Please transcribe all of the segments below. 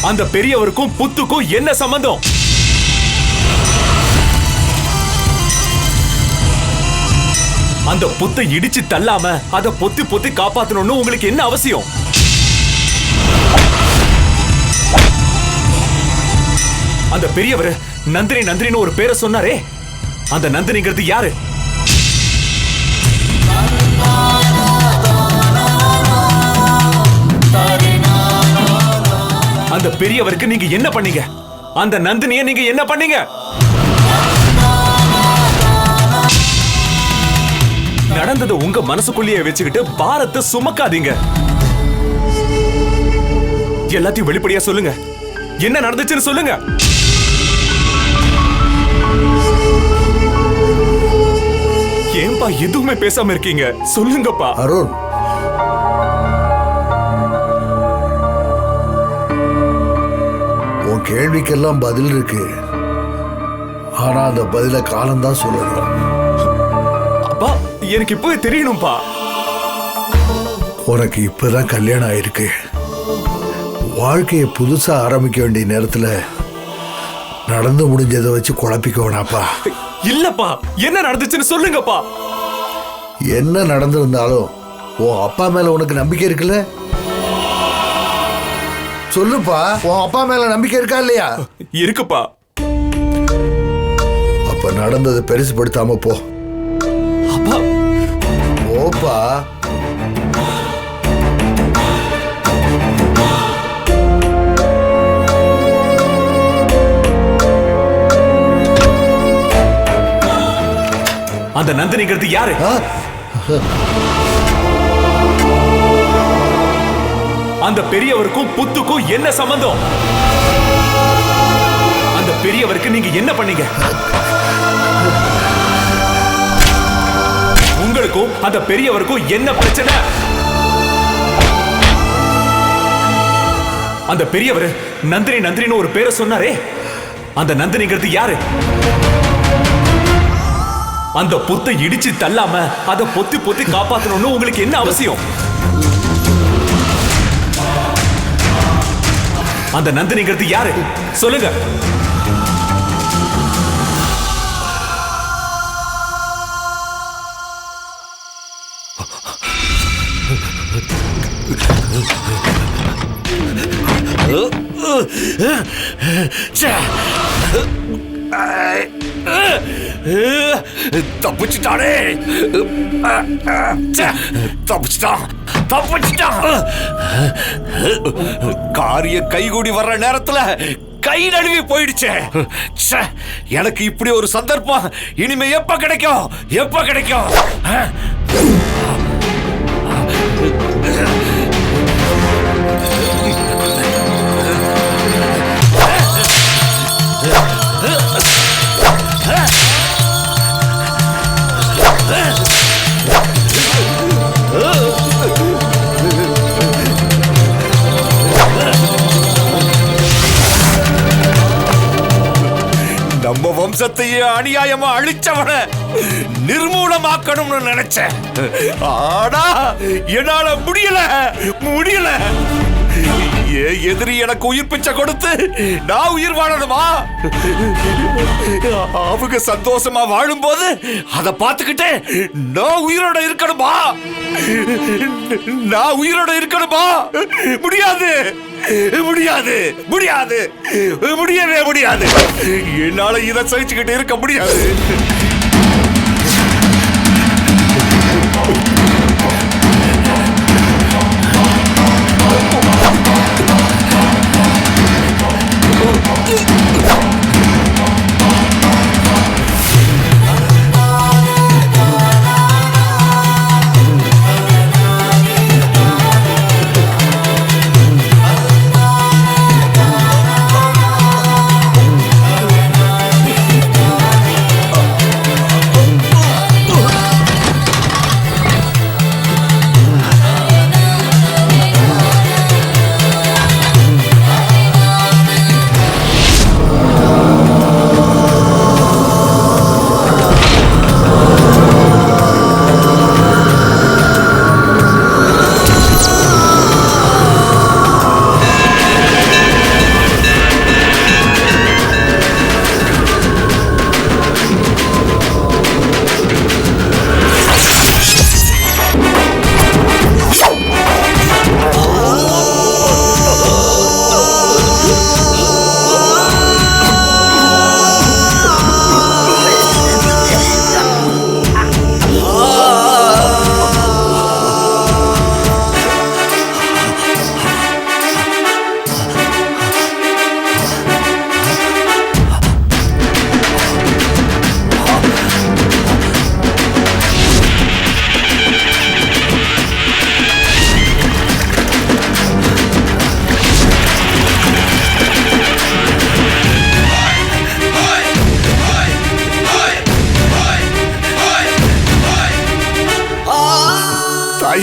அந்த பெரியவருக்கும் புத்துக்கும் என்ன சம்பந்தம்? அந்த புத்தை இடிச்சு தள்ளாம அத பொத்தி பொத்தி காப்பாத்தணும்னு உங்களுக்கு என்ன அவசியம்? அந்த பெரியவர் நந்தினி நந்தினின்னு ஒரு பேரை சொன்னாரே, அந்த நந்தினிங்கிறது யாரு? அந்த பெரியவருக்கு நீங்க என்ன பண்ணீங்க? அந்த நந்தினியை நீங்க என்ன பண்ணீங்க? நடந்தது உங்க மனசுக்குள்ளேயே வச்சுக்கிட்டு பாரத்தை சுமக்காதீங்க. எல்லாத்தையும் வெளிப்படையா சொல்லுங்க. என்ன நடந்துச்சுன்னு சொல்லுங்க. ஏன்பா எதுவுமே பேசாம இருக்கீங்க? சொல்லுங்கப்பா. அருண், உன் கேள்விக்கெல்லாம் பதில் இருக்கு. ஆனா அந்த பதில காலம்தான் சொல்லணும். அப்பா, எனக்கு இப்பவே தெரியணும்பா. உனக்கு இப்பதான் கல்யாணம் ஆயிருக்கு. வாழ்க்கையை புதுசா ஆரம்பிக்க வேண்டிய நேரத்துல நடந்து முடிஞ்சதை வச்சு குழப்பிக்க வேணாப்பா. இல்லப்பா, என்ன நடந்துச்சுன்னு சொல்லுங்கப்பா. என்ன நடந்திருந்தாலும் உன் அப்பா மேல உனக்கு நம்பிக்கை இருக்குல்ல? சொல்லுப்பா, உன் அப்பா மேல நம்பிக்கை இருக்கா இல்லையா? இருக்குப்பா. அப்ப நடந்ததை பெருசுபடுத்தாம போ. அப்பா, போப்பா. அந்த நந்தினிங்கிறது யாரு? அந்த பெரியவருக்கும் புத்துக்கும் என்ன சம்பந்தம்? அந்த பெரியவருக்கு நீங்க என்ன பண்ணீங்க? உங்களுக்கும் அந்த பெரியவருக்கும் என்ன பிரச்சனை? அந்த பெரியவர் நந்தினி நந்தினின்னு ஒரு பேரை சொன்னாரே, அந்த நந்தினிங்கிறது யாரு? அந்த புத்தை இடிச்சு தள்ளாம அத பொத்தி பொத்தி காப்பாத்தணும்னு உங்களுக்கு என்ன அவசியம்? அந்த நந்தினிங்கிறது யாரு? சொல்லுங்க. தப்பிச்சுட்டானே. தப்பிச்சுட்டான், தப்பிச்சுட்டான். காரிய கைகூடி வர்ற நேரத்துல கை நழுவி போயிடுச்சு. எனக்கு இப்படி ஒரு சந்தர்ப்பம் இனிமே எப்ப கிடைக்கும்? எப்ப கிடைக்கும்? நம்ம வம்சத்தையே அநியாயமா அழிச்சவன நிர்மூலமாக்கணும்னு நினைச்சேன். ஆனா என்னால முடியல, முடியல. எதிரி எனக்கு உயிர் பிச்சை கொடுத்து நான் உயிர் வாழணுமா? அவங்க சந்தோஷமா வாழும் போது அதை பார்த்துக்கிட்டு நான் உயிரோட இருக்கணுமா? நான் உயிரோட இருக்கணுமா? முடியாது, முடியாது, முடியாது, முடியவே முடியாது. என்னால இதை சகிச்சுக்கிட்டு இருக்க முடியாது.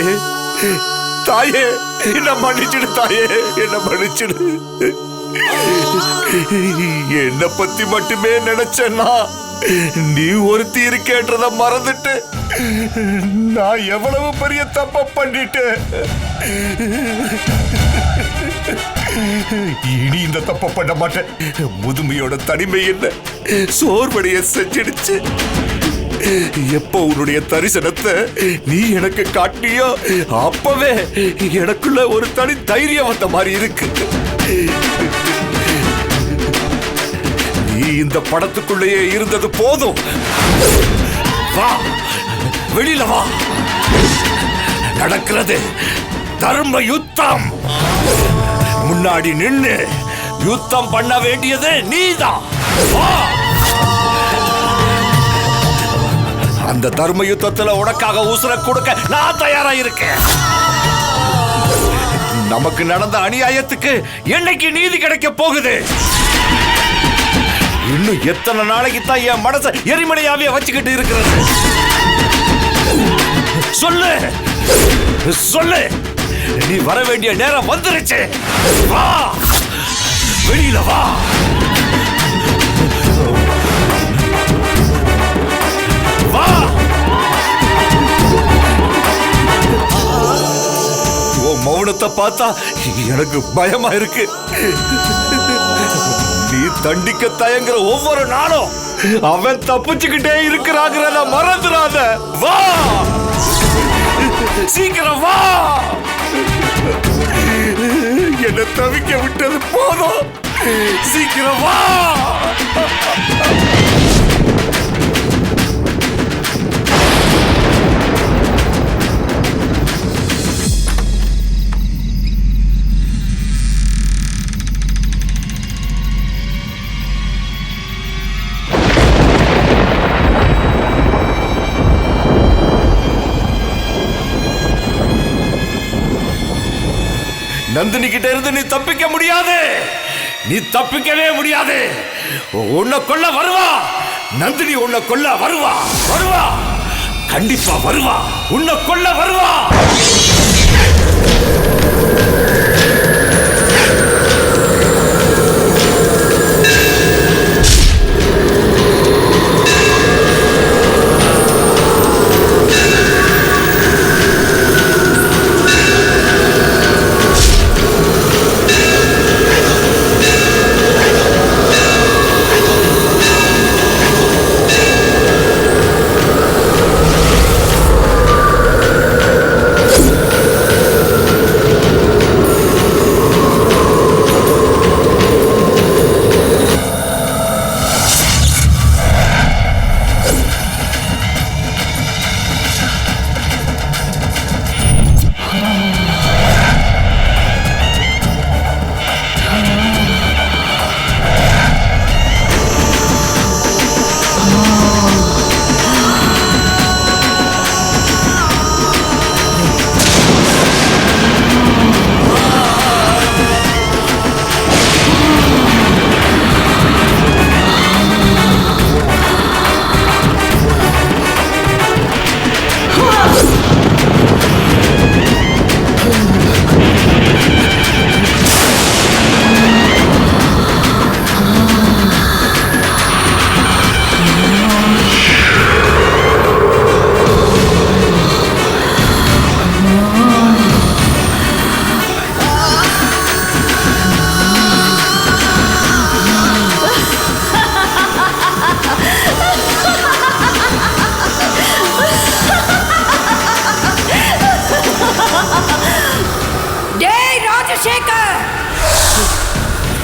தாயே தாயே என்ன மன்னிச்சிடு தாயே, என்ன மன்னிச்சிடு. என்ன பத்தி மட்டுமே நினைச்சேன்னா நீ ஒருத்தி இருக்கேன்றத மறந்துட்டு நான் எவ்வளவு பெரிய தப்ப பண்ணிட்டேன். இனி இந்த தப்ப பண்ண மாட்டேன். முதுமையோட தனிமை என்ன சோர்வடைய செஞ்சிடுச்சு. எப்போ உன்னுடைய தரிசனத்தை நீ எனக்கு காட்டியோ அப்பவே எனக்குள்ள ஒரு தனி தைரியம் வந்த மாதிரி இருக்கு. நீ இந்த படத்துக்குள்ளேயே இருந்தது போதும். வா, வெளியில வா. நடக்கிறது தர்ம யுத்தம். முன்னாடி நின்னு யுத்தம் பண்ண வேண்டியது நீதான். வா, அந்த தர்ம யுத்தத்துல உனக்காக உசுர கொடுக்க நான் தயாரா இருக்கேன். நமக்கு நடந்த அநியாயத்துக்கு என்னைக்கு நீதி கிடைக்க போகுது? இன்னும் எத்தனை நாளைக்கு தான் என் மனசை எரிமலையாவே வச்சுக்கிட்டு இருக்கிறது? சொல்லு சொல்லு, நீ வர வேண்டிய நேரம் வந்துருச்சு. வா, வெளியில வா. வா, உன் மௌனத்தை பார்த்தா எனக்கு பயமா இருக்கு. நீ தண்டிக்க தயங்குற ஒவ்வொரு நாளும் அவன் தப்பிச்சுக்கிட்டே இருக்கிறாங்கிறத மறந்துடாத. வா, சீக்கிரம் வா. என்ன தவிக்க விட்டது போதும். சீக்கிரம் வா. நந்தினி கிட்ட இருந்து நீ தப்பிக்க முடியாது. நீ தப்பிக்கவே முடியாது. உன்னை கொல்ல வருவா. நந்தினி உன்னை கொல்ல வருவா. வருவா, கண்டிப்பா வருவா. உன்னை கொல்ல வருவா.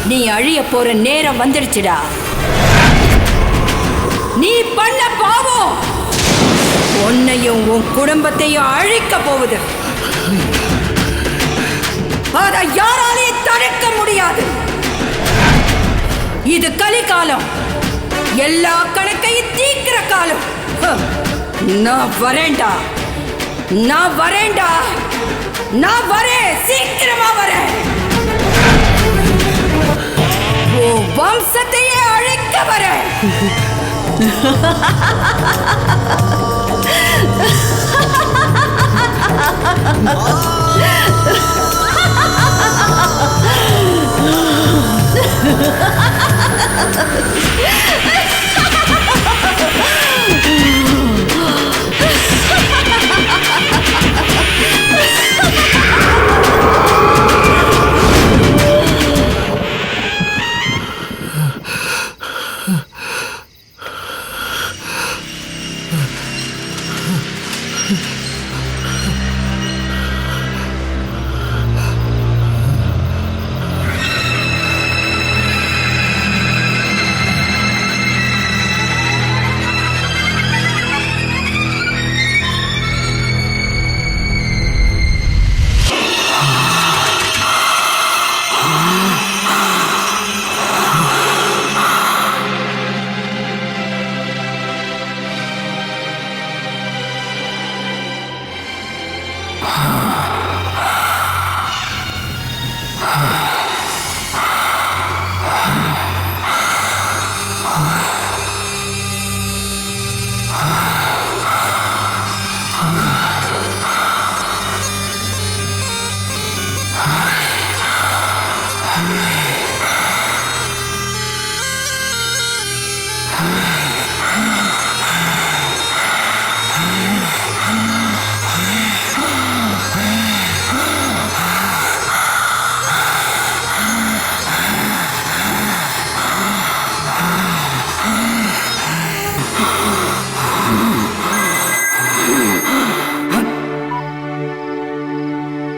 நீ அழிய போற நேரம் வந்துடுச்சுடா. நீ பண்ண பாவம் உன்னையும் உன் குடும்பத்தையும் அழிக்க போகுது. அதை யாராலையும் தடுக்க முடியாது. இது கலிகாலம். எல்லா கணக்கையும் தீக்கிற காலம். நான் வரேன்டா, நான் வரேன்டா, நான் வரேன், சீக்கிரமா வரேன். வம்சத்தையே அழிக்க வரேன்.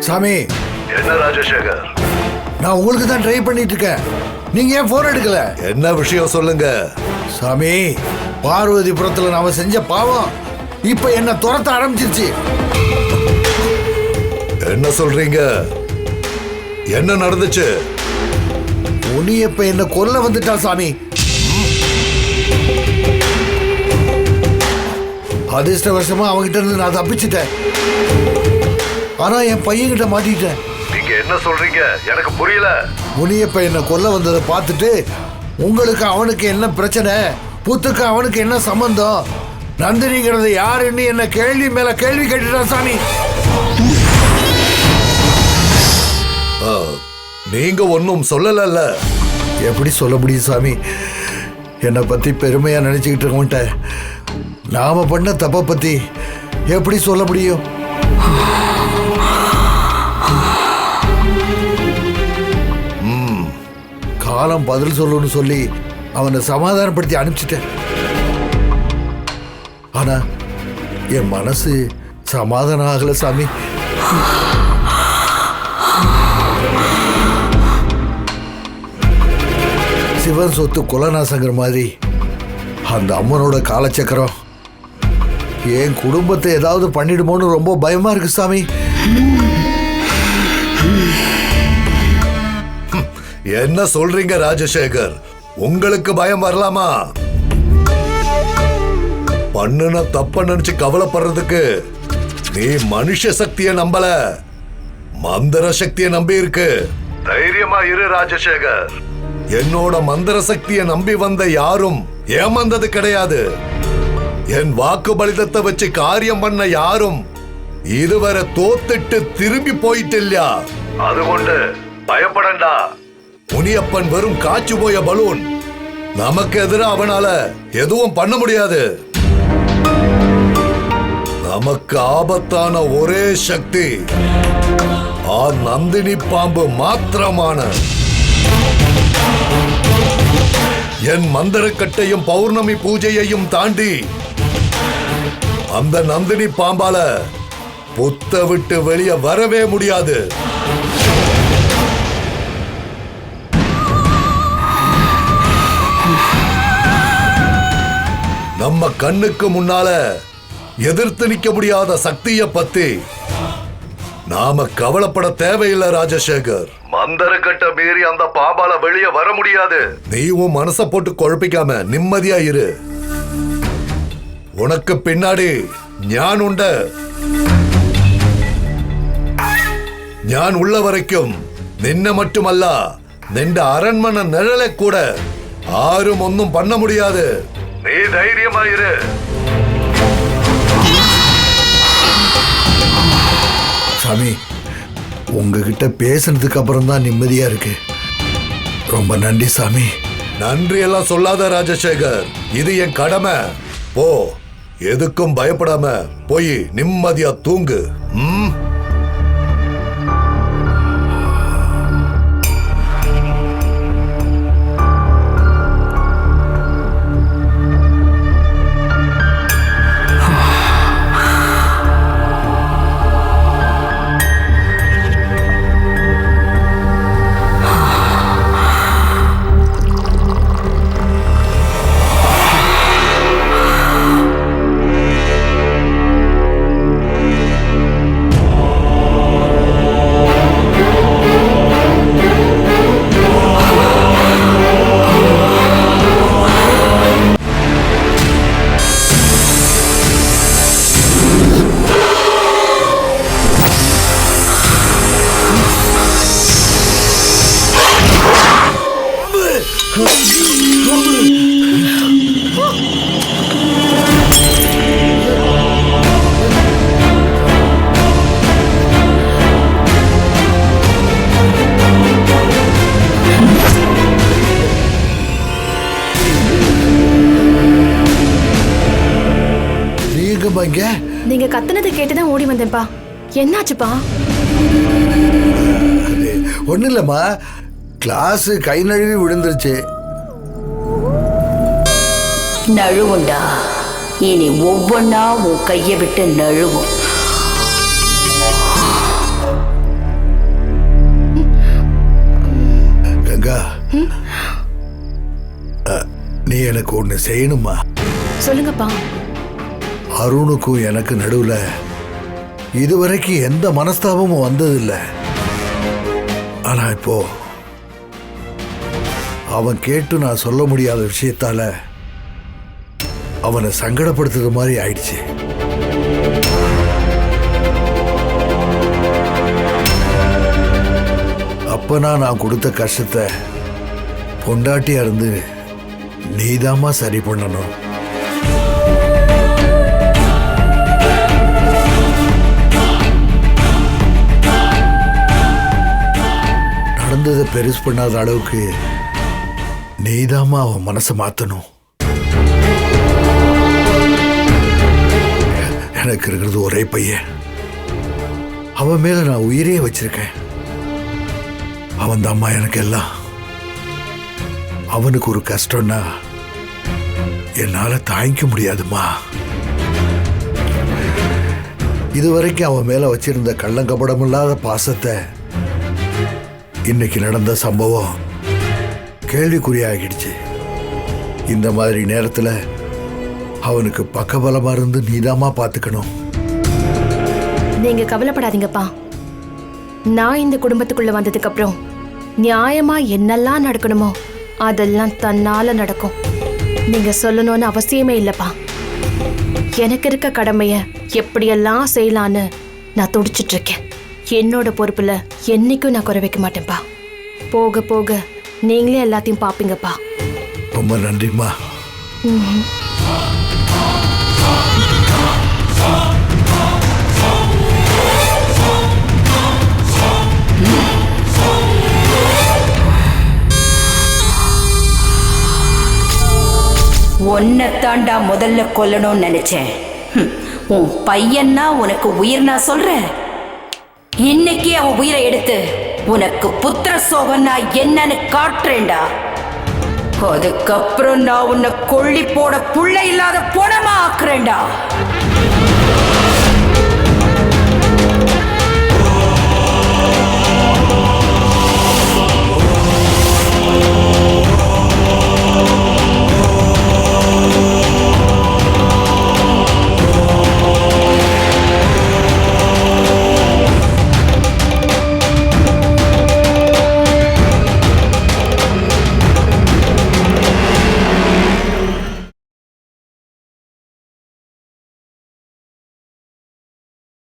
சாமி, என்ன ராஜசேகர்? நான் உங்களுக்கு தான் ட்ரை பண்ணிட்டு இருக்கேன். நீங்க ஏன் போன் எடுக்கல? என்ன விஷயம் சொல்லுங்க சாமி. பார்வதிபுரத்துல நாம செஞ்ச பாவம் இப்ப என்ன துரத்த ஆரம்பிச்சிருச்சு. என்ன சொல்றீங்க? என்ன நடந்துச்சு? முனியப்ப என்ன கொல்ல வந்துட்டா சாமி. அதிர்ஷ்டவசமா அவங்கிட்ட இருந்து நான் தப்பிச்சிட்டேன். ஆனா என் பையன்கிட்ட மாட்டிட்டேன். நீங்க என்ன சொல்றீங்க? எனக்கு புரியல. முனியப்ப என்ன கொல்ல வந்ததை பார்த்துட்டு உங்களுக்கு அவனுக்கு என்ன பிரச்சனை, புத்துக்கு அவனுக்கு என்ன சம்பந்தம், நந்தினிங்கிறது யாருன்னு என்ன கேள்வி மேல கேள்வி கேட்டுட்டான் சாமி. நீங்க ஒன்னும் சொல்லல. எப்படி சொல்ல முடியும் சாமி? என்னை பத்தி பெருமையா நினைச்சுக்கிட்டு இருக்கோன்ட்ட நாம பண்ண தப்ப பத்தி எப்படி சொல்ல முடியும்? காலம் பதில் சொல்லணும்னு சொல்லி அவனை சமாதானப்படுத்தி அனுப்பிச்சிட்டேன். ஆனா என் மனசு சமாதானம் ஆகல சாமி. சிவன் சொத்து குலநாசங்கிற மாதிரி அந்த அம்மனோட காலச்சக்கரம் என் குடும்பத்தை ஏதாவது பண்ணிடுமோன்னு ரொம்ப பயமா இருக்கு சாமி. என்ன சொல்றீங்க ராஜசேகர்? உங்களுக்கு பயம் வரலாமா? பண்ணுன தப்ப நினைச்சு கவலைப்படுறதுக்கு நீ மனுஷ சக்தியை நம்பல, மந்திர சக்தியை நம்பி இருக்கு. தைரியமா இரு ராஜசேகர். என்னோட மந்திர சக்தியை நம்பி வந்த யாரும் ஏமாந்தது கிடையாது. என் வாக்கு பலிதத்தை வச்சு காரியம் பண்ண யாரும் இதுவரை தோத்துட்டு திரும்பி போயிட்டு இல்லையா? அதுகொண்டு பயப்படண்டா. முனியப்பன் வெறும் காய்ச்சி போய பலூன். நமக்கு எதிராக அவனால எதுவும் பண்ண முடியாது. நமக்கு ஆபத்தான ஒரே சக்தி நந்தினி பாம்பு மாத்திரமான. என் மந்திரக்கட்டையும் பௌர்ணமி பூஜையையும் தாண்டி அந்த நந்தினி பாம்பால புத்த விட்டு வெளியே வரவே முடியாது. நம்ம கண்ணுக்கு முன்னால எதிர்த்து நிக்க முடியாத சக்திய பத்தி நாம கவலைப்பட தேவையில்லை ராஜசேகர். மந்திரக்கட்ட மீறி அந்த பாம்பால வெளியே வர முடியாது. நீயும் மனச போட்டு குழப்பிக்காம நிம்மதியா இரு. உனக்கு பின்னாடி ஞான் உண்ட. ஞான் உள்ள வரைக்கும் நின்ன மட்டுமல்ல, நின்ற அரண்மனை நிழலை கூட யாரும் ஒன்னும் பண்ண முடியாது. நீ தைரியமா இரு. சாமி, உங்ககிட்ட பேசுனதுக்கு அப்புறம் தான் நிம்மதியா இருக்கு. ரொம்ப நன்றி சாமி. நன்றி எல்லாம் சொல்லாத ராஜசேகர், இது என் கடமை. போ, எதுக்கும் பயப்படாம போய் நிம்மதியா தூங்கு. நீங்க கத்துனதை கேட்டுதான் ஓடி வந்தேன்ப்பா. என்னாச்சுப்பா? ஒண்ணு இல்லம்மா, கிளாஸ் கை நழுவி விழுந்துருச்சு. நழுவுண்டா, இனி ஒவ்வொன்னா உன் கையை விட்டு நழுவும். கங்கா, நீ எனக்கு ஒண்ணு செய்யணுமா? சொல்லுங்கப்பா. அருணுக்கும் எனக்கு நடுவுல இதுவரைக்கும் எந்த மனஸ்தாபமும் வந்ததில்லை. ஆனா இப்போ அவன் கேட்டு நான் சொல்ல முடியாத விஷயத்தால அவனை சங்கடப்படுத்துற மாதிரி ஆயிடுச்சு. அப்பனா நான் கொடுத்த கஷ்டத்தை பொண்டாட்டியா இருந்து நீதாம்மா சரி பண்ணணும். நடந்ததை பெருசு பண்ணாத அளவுக்கு நீதாம்மா அவன் மனசை மாத்தணும். எனக்கு இருக்கிறது ஒரே பையன். அவன் மேல நான் உயிரையே வச்சிருக்கேன். அவன் தாம்மா எனக்கு எல்லாம். அவனுக்கு ஒரு கஷ்டம்னா என்னால தாங்கிக்க முடியாதுமா. இதுவரைக்கும் அவன் மேல வச்சிருந்த கள்ளங்கபடம் இல்லாத பாசத்தை இன்னைக்கு நடந்த சம்பவம் கேள்விக்குறியாகிடுச்சு. இந்த மாதிரி நேரத்துல அவனுக்கு பக்கபலமா இருந்து நீதாமா பாத்துக்கணும். நீங்க கவலைப்படாதீங்கப்பா. நான் இந்த குடும்பத்துக்குள்ள வந்ததுக்கு அப்புறம் நியாயமா என்னெல்லாம் நடக்கணுமோ அதெல்லாம் தன்னால நடக்கும். நீங்க சொல்லணும்னு அவசியமே இல்லப்பா. எனக்கு இருக்க கடமைய எப்படியெல்லாம் செய்யலான்னு நான் துடிச்சிட்டு இருக்கேன். என்னோட பொறுப்புல என்னைக்கும் நான் குறை வைக்க மாட்டேன்ப்பா. போக போக நீங்களே எல்லாத்தையும் பாப்பீங்கப்பா. ரொம்ப நன்றிம்மா. உன்னை தாண்டா முதல்ல கொல்லணும்னு நினைச்சேன். உன் பையன்னா உனக்கு உயிர் நான் சொல்றேன். இன்னைக்கு அவன் உயிரை எடுத்து உனக்கு புத்திர சோகன்னா என்னன்னு காட்டுறேன்டா. அதுக்கப்புறம் நான் உன்னை கொள்ளி போட புள்ள இல்லாத பொணமா ஆக்குறேன்டா.